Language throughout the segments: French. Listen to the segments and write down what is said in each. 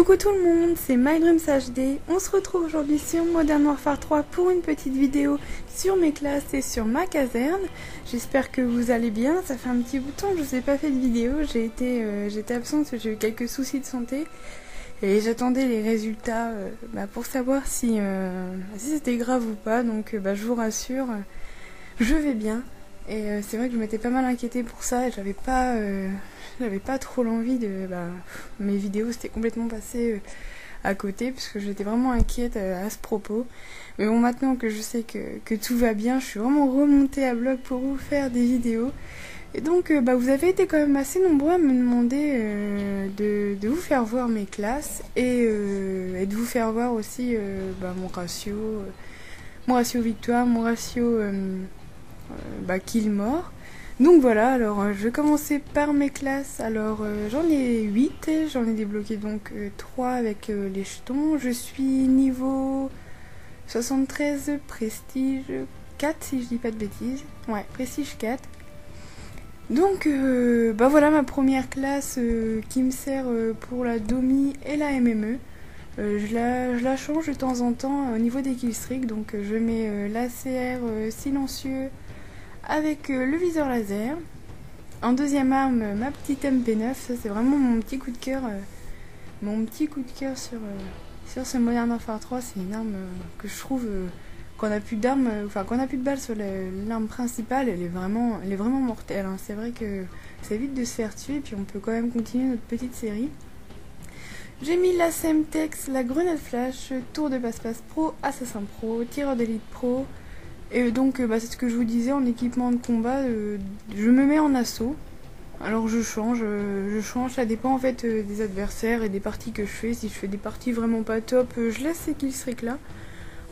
Coucou tout le monde, c'est MyDreamsHD. On se retrouve aujourd'hui sur Modern Warfare 3 pour une petite vidéo sur mes classes et sur ma caserne. J'espère que vous allez bien, ça fait un petit bout de temps que je vous ai pas fait de vidéo, j'étais absente parce que j'ai eu quelques soucis de santé. Et j'attendais les résultats pour savoir si c'était grave ou pas, donc je vous rassure, je vais bien. Et c'est vrai que je m'étais pas mal inquiétée pour ça et j'avais pas trop l'envie de... mes vidéos s'étaient complètement passées à côté parce que j'étais vraiment inquiète à ce propos. Mais bon, maintenant que je sais que tout va bien, je suis vraiment remontée à bloc pour vous faire des vidéos. Et donc vous avez été quand même assez nombreux à me demander de vous faire voir mes classes et de vous faire voir aussi mon ratio victoire, mon ratio kill mort. Donc voilà, alors je vais commencer par mes classes. Alors j'en ai 8, j'en ai débloqué donc 3 avec les jetons. Je suis niveau 73, prestige 4 si je dis pas de bêtises. Ouais, prestige 4. Donc voilà ma première classe qui me sert pour la Domi et la MME. Je la change de temps en temps au niveau des killstreaks. Donc je mets l'ACR silencieux avec le viseur laser. En deuxième arme, ma petite MP9, ça c'est vraiment mon petit coup de cœur. Sur ce Modern Warfare 3, c'est une arme que je trouve qu'on a plus d'armes, qu'on a plus de balles sur l'arme principale, elle est vraiment mortelle. Hein. C'est vrai que ça évite de se faire tuer, et puis on peut quand même continuer notre petite série. J'ai mis la Semtex, la grenade flash, tour de passe-passe pro, assassin pro, tireur d'élite pro. Et donc c'est ce que je vous disais en équipement de combat, je me mets en assaut. Alors je change, ça dépend en fait des adversaires et des parties que je fais. Si je fais des parties vraiment pas top, je laisse ces killstreaks là.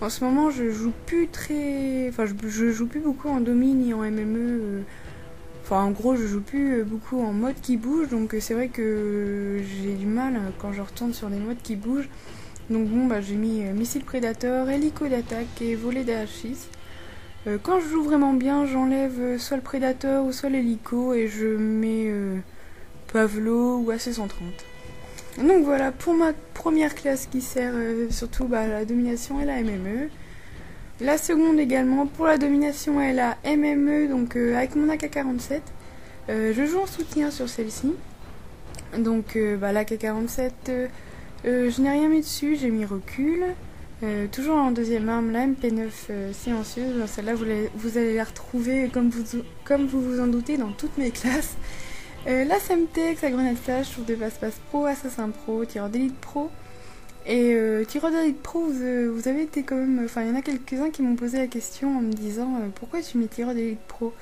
En ce moment je joue plus je joue plus beaucoup en Domi ni en MME. En gros je joue plus beaucoup en mode qui bouge, donc c'est vrai que j'ai du mal quand je retourne sur des modes qui bougent. Donc bon j'ai mis missile prédateur, hélico d'attaque et volet d'AH6. Quand je joue vraiment bien, j'enlève soit le prédateur ou soit l'hélico et je mets Pavlo ou AC-130. Donc voilà pour ma première classe qui sert surtout à la domination et la MME. La seconde également pour la domination et la MME, donc avec mon AK-47. Je joue en soutien sur celle-ci. Donc l'AK-47, je n'ai rien mis dessus, j'ai mis recul. Toujours en deuxième arme, la MP9 silencieuse. Celle-là, vous allez la retrouver comme vous vous en doutez dans toutes mes classes. La Semtex, la grenade flash, tour de passe-passe pro, assassin pro, tireur d'élite pro. Et tireur d'élite pro, vous avez été quand même... il y en a quelques-uns qui m'ont posé la question en me disant pourquoi tu mets tireur d'élite pro.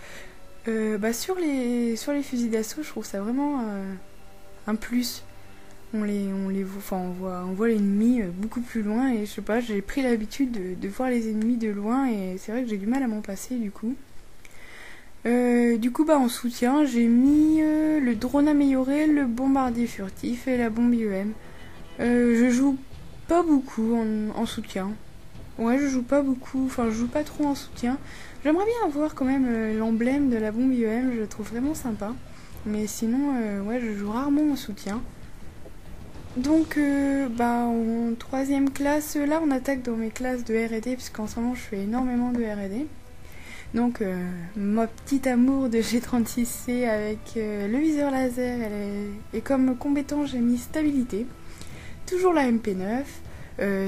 Sur les fusils d'assaut, je trouve ça vraiment un plus. On voit l'ennemi beaucoup plus loin et je sais pas, j'ai pris l'habitude de voir les ennemis de loin et c'est vrai que j'ai du mal à m'en passer du coup. En soutien, j'ai mis le drone amélioré, le bombardier furtif et la bombe IEM. Je joue pas beaucoup en soutien. Ouais, je joue pas beaucoup, je joue pas trop en soutien. J'aimerais bien avoir quand même l'emblème de la bombe IEM, je le trouve vraiment sympa. Mais sinon, je joue rarement en soutien. Donc en troisième classe, là on attaque dans mes classes de R&D puisqu'en ce moment je fais énormément de R&D. Donc ma petite amour de G36C avec le viseur laser, et comme compétence j'ai mis stabilité. Toujours la MP9,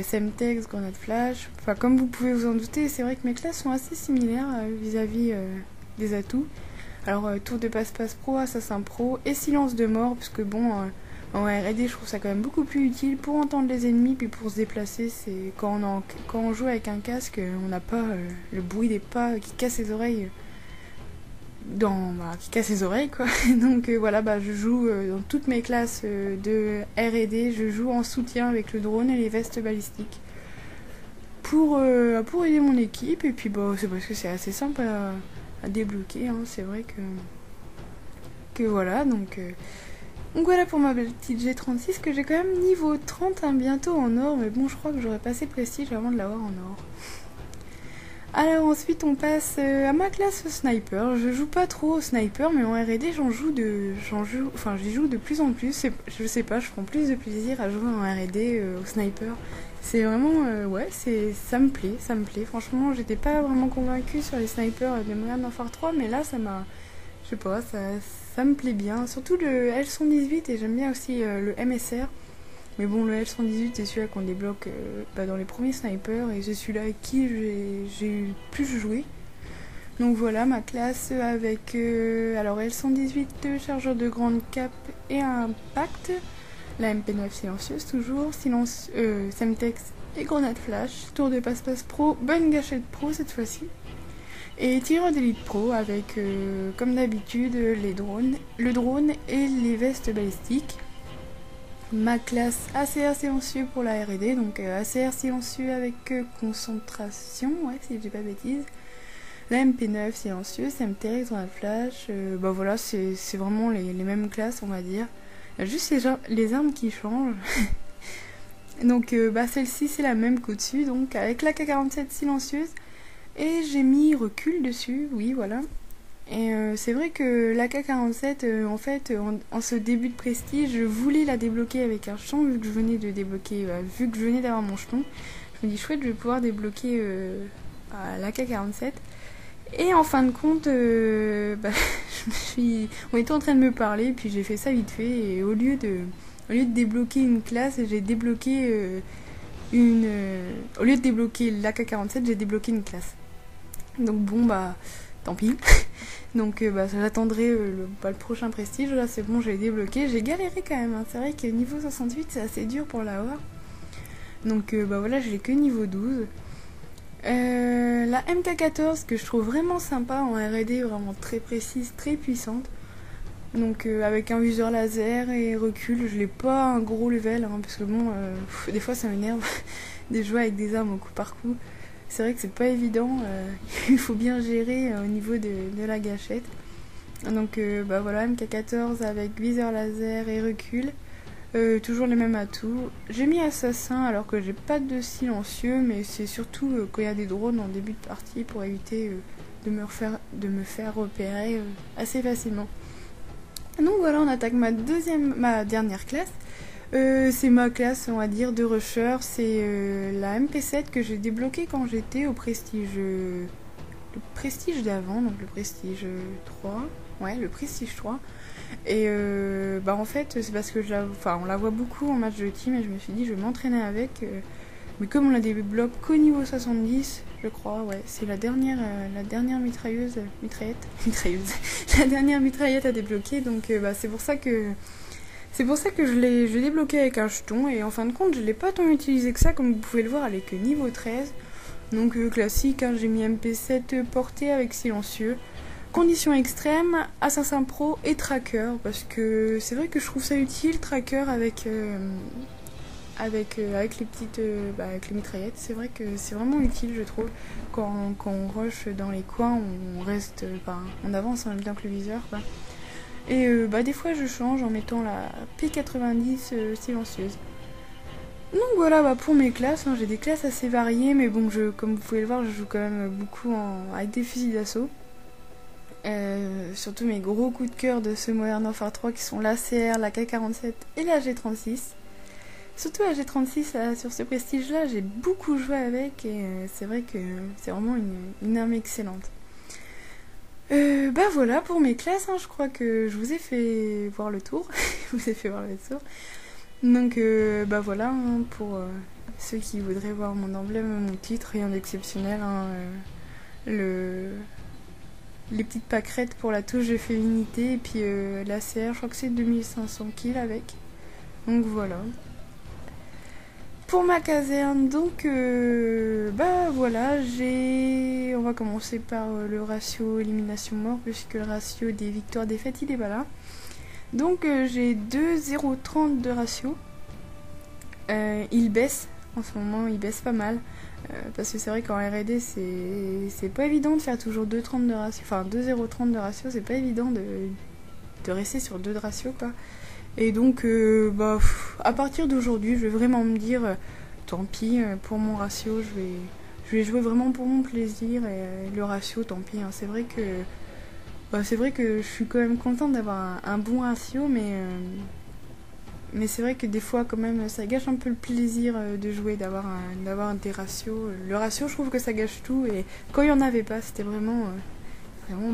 Semtex, grenade flash. Comme vous pouvez vous en douter, c'est vrai que mes classes sont assez similaires vis-à-vis des atouts. Alors tour de passe-passe pro, assassin pro et silence de mort puisque en R&D, je trouve ça quand même beaucoup plus utile pour entendre les ennemis puis pour se déplacer. C'est quand on joue avec un casque, on n'a pas le bruit des pas qui casse les oreilles. Qui casse les oreilles quoi. Donc je joue dans toutes mes classes de R&D, je joue en soutien avec le drone et les vestes balistiques pour aider mon équipe. Et puis c'est parce que c'est assez simple à débloquer. Hein. C'est vrai que voilà donc. Donc voilà pour ma petite G36 que j'ai quand même niveau 30 bientôt en or, mais bon je crois que j'aurais passé prestige avant de l'avoir en or. Alors ensuite on passe à ma classe sniper. Je joue pas trop au sniper, mais en R&D j'y joue de plus en plus. Je sais pas, je prends plus de plaisir à jouer en R&D au sniper. C'est vraiment, ouais, ça me plaît, ça me plaît. Franchement, j'étais pas vraiment convaincue sur les snipers de Modern Warfare 3, mais là ça m'a, je sais pas, ça me plaît bien. Surtout le L118 et j'aime bien aussi le MSR. Mais bon, le L118 c'est celui-là qu'on débloque dans les premiers snipers et c'est celui-là avec qui j'ai eu plus joué. Donc voilà ma classe avec alors L118, chargeur de grande cape et un impact, la MP9 silencieuse toujours, Semtex et grenade flash, tour de passe-passe pro, bonne gâchette pro cette fois-ci. Et tireur d'élite pro avec comme d'habitude le drone et les vestes balistiques. Ma classe ACR silencieux pour la R&D, donc ACR silencieux avec concentration, ouais, si je dis pas de bêtises. La MP9 silencieux, Semtex, grenade flash, bah voilà, c'est vraiment les mêmes classes on va dire. Il y a juste les armes qui changent. Donc bah celle-ci c'est la même qu'au-dessus, donc avec la K47 silencieuse. Et j'ai mis recul dessus, oui voilà. Et c'est vrai que la K47, en fait, en ce début de prestige, je voulais la débloquer avec un jeton, vu que je venais de débloquer, vu que je venais d'avoir mon jeton. Je me dis chouette, je vais pouvoir débloquer la K47. Et en fin de compte, on était en train de me parler, puis j'ai fait ça vite fait, et au lieu de débloquer une classe, j'ai débloqué au lieu de débloquer la K47, j'ai débloqué une classe. Donc bon, bah, tant pis. Donc j'attendrai le prochain prestige. Là c'est bon, j'ai débloqué. J'ai galéré quand même, hein. C'est vrai que niveau 68 c'est assez dur pour l'avoir. Donc voilà, j'ai que niveau 12. La MK14 que je trouve vraiment sympa en R&D, vraiment très précise, très puissante. Donc avec un viseur laser et recul, je l'ai pas un gros level, hein, parce que bon, des fois ça m'énerve de jouer avec des armes au coup par coup. C'est vrai que c'est pas évident, il faut bien gérer au niveau de la gâchette. Donc voilà, MK14 avec viseur laser et recul, toujours les mêmes atouts. J'ai mis assassin alors que j'ai pas de silencieux, mais c'est surtout quand il y a des drones en début de partie pour éviter de me faire repérer assez facilement. Donc voilà, on attaque ma dernière classe. C'est ma classe, on va dire, de rusher. C'est la MP7 que j'ai débloquée quand j'étais au prestige. Le prestige d'avant, donc le prestige 3. Ouais, le prestige 3. Et en fait, c'est parce que on la voit beaucoup en match de team et je me suis dit, je vais m'entraîner avec. Mais comme on la débloque qu'au niveau 70, je crois, ouais, c'est la dernière mitraillette. La dernière mitraillette à débloquer, donc c'est pour ça que je l'ai débloqué avec un jeton, et en fin de compte je l'ai pas tant utilisé que ça, comme vous pouvez le voir, elle est que niveau 13. Donc classique, hein, j'ai mis MP7 portée avec silencieux. Conditions extrêmes, assassin pro et tracker, parce que c'est vrai que je trouve ça utile, tracker avec les petites avec les mitraillettes. C'est vrai que c'est vraiment utile, je trouve, quand on rush dans les coins, on reste, on avance en même temps que le viseur, quoi. Et des fois je change en mettant la P90 silencieuse. Donc voilà, pour mes classes, hein, j'ai des classes assez variées, mais bon, comme vous pouvez le voir, je joue quand même beaucoup avec des fusils d'assaut. Surtout mes gros coups de cœur de ce Modern Warfare 3 qui sont l'ACR, la K47 et la G36. Surtout la G36, sur ce prestige là, j'ai beaucoup joué avec, et c'est vrai que c'est vraiment une arme excellente. Voilà pour mes classes, hein, je crois que je vous ai fait voir le tour. Je vous ai fait voir le tour. Donc voilà, hein, pour ceux qui voudraient voir mon emblème, mon titre, rien d'exceptionnel, hein, les petites pâquerettes pour la touche de féminité, et puis l'ACR, je crois que c'est 2500 kills avec. Donc voilà. Pour ma caserne, donc voilà, on va commencer par le ratio élimination mort, puisque le ratio des victoires défaites il est pas là. Donc j'ai 2,030 de ratio. Il baisse en ce moment, il baisse pas mal, parce que c'est vrai qu'en R&D c'est pas évident de faire toujours 2,30 de ratio, enfin 2,030 de ratio, c'est pas évident de rester sur 2 de ratio, quoi. Et donc à partir d'aujourd'hui je vais vraiment me dire tant pis, pour mon ratio je je vais jouer vraiment pour mon plaisir et le ratio, tant pis. Hein. C'est vrai que je suis quand même contente d'avoir un bon ratio, mais c'est vrai que des fois quand même ça gâche un peu le plaisir de jouer, d'avoir des ratios. Le ratio, je trouve que ça gâche tout, et quand il n'y en avait pas, c'était vraiment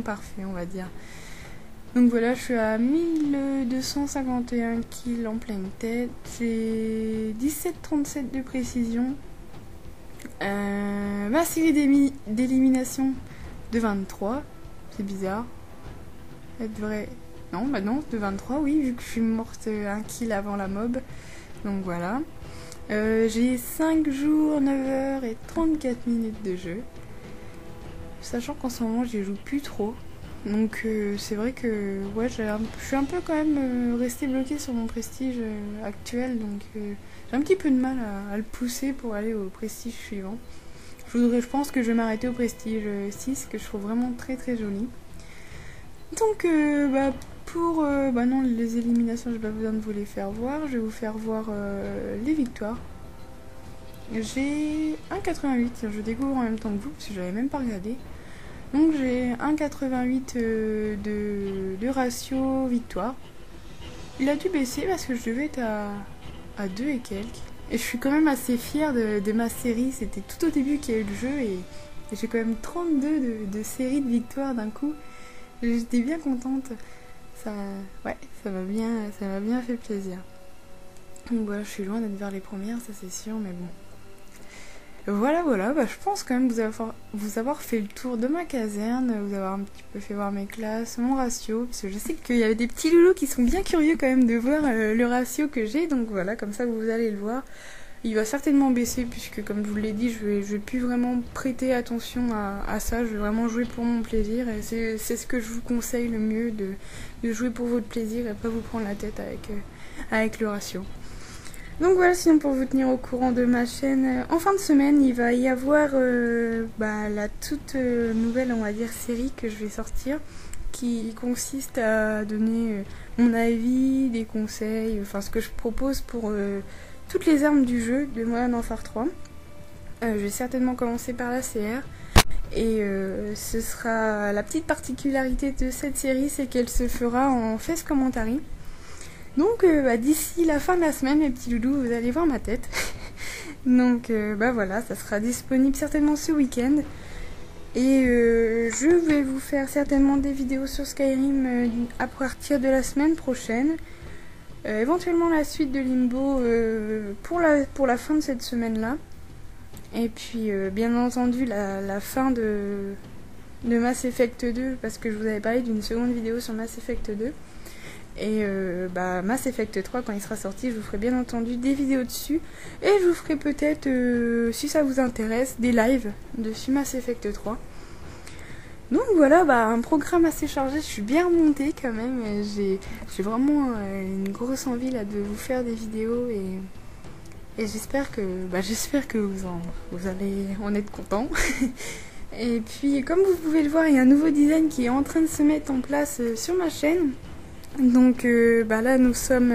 parfait, on va dire. Donc voilà, je suis à 1251 kills en pleine tête, j'ai 17,37 de précision, ma série d'élimination de 23, c'est bizarre, elle devrait... Non, bah non, de 23, oui, vu que je suis morte un kill avant la mob, donc voilà. J'ai 5 jours, 9 heures et 34 minutes de jeu, sachant qu'en ce moment j'y joue plus trop. Donc c'est vrai que ouais, je suis un peu quand même restée bloquée sur mon prestige actuel, donc j'ai un petit peu de mal à le pousser pour aller au prestige suivant. Je pense que je vais m'arrêter au prestige 6, que je trouve vraiment très très joli. Donc pour non, les éliminations, j'ai pas besoin de vous les faire voir, je vais vous faire voir les victoires. J'ai 1,88, je découvre en même temps que vous parce que j'avais même pas regardé. Donc j'ai 1,88 de ratio victoire. Il a dû baisser parce que je devais être à 2 et quelques. Et je suis quand même assez fière de ma série. C'était tout au début qu'il y a eu le jeu et j'ai quand même 32 de séries de victoires d'un coup. J'étais bien contente. Ça m'a bien fait plaisir. Donc voilà, je suis loin d'être vers les premières, ça c'est sûr, mais bon. Voilà, je pense quand même vous avoir fait le tour de ma caserne, vous avoir un petit peu fait voir mes classes, mon ratio, parce que je sais qu'il y avait des petits loulous qui sont bien curieux quand même de voir le ratio que j'ai, donc voilà, comme ça vous allez le voir. Il va certainement baisser puisque, comme je vous l'ai dit, je vais plus vraiment prêter attention à ça, je vais vraiment jouer pour mon plaisir, et c'est ce que je vous conseille le mieux, de jouer pour votre plaisir et pas vous prendre la tête avec le ratio. Donc voilà, sinon pour vous tenir au courant de ma chaîne, en fin de semaine, il va y avoir la toute nouvelle, on va dire, série que je vais sortir, qui consiste à donner mon avis, des conseils, enfin ce que je propose pour toutes les armes du jeu de Modern Warfare 3. Je vais certainement commencer par la CR. Et ce sera la petite particularité de cette série, c'est qu'elle se fera en face commentary. Donc d'ici la fin de la semaine, mes petits loulous, vous allez voir ma tête. Donc voilà, ça sera disponible certainement ce week-end. Et je vais vous faire certainement des vidéos sur Skyrim à partir de la semaine prochaine. Éventuellement la suite de Limbo pour la fin de cette semaine-là. Et puis bien entendu la fin de Mass Effect 2, parce que je vous avais parlé d'une seconde vidéo sur Mass Effect 2. Et Mass Effect 3, quand il sera sorti, je vous ferai bien entendu des vidéos dessus. Et je vous ferai peut-être, si ça vous intéresse, des lives dessus Mass Effect 3. Donc voilà, un programme assez chargé, je suis bien remontée quand même. J'ai vraiment une grosse envie là, de vous faire des vidéos et j'espère que vous allez en être contents. Et puis comme vous pouvez le voir, il y a un nouveau design qui est en train de se mettre en place sur ma chaîne. Donc là nous sommes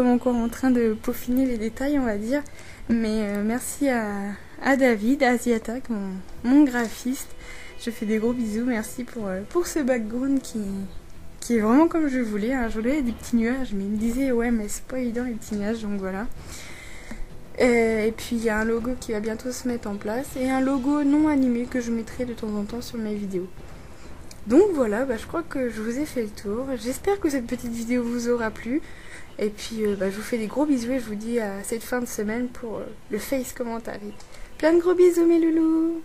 encore en train de peaufiner les détails, on va dire. Mais merci à David, à Asiatak, mon graphiste. Je fais des gros bisous, merci pour ce background qui est vraiment comme je voulais. Hein. Je voulais des petits nuages, mais il me disait ouais mais c'est pas évident les petits nuages, donc voilà. Et puis il y a un logo qui va bientôt se mettre en place et un logo non animé que je mettrai de temps en temps sur mes vidéos. Donc voilà, je crois que je vous ai fait le tour. J'espère que cette petite vidéo vous aura plu. Et puis je vous fais des gros bisous et je vous dis à cette fin de semaine pour le face commentary. Plein de gros bisous mes loulous.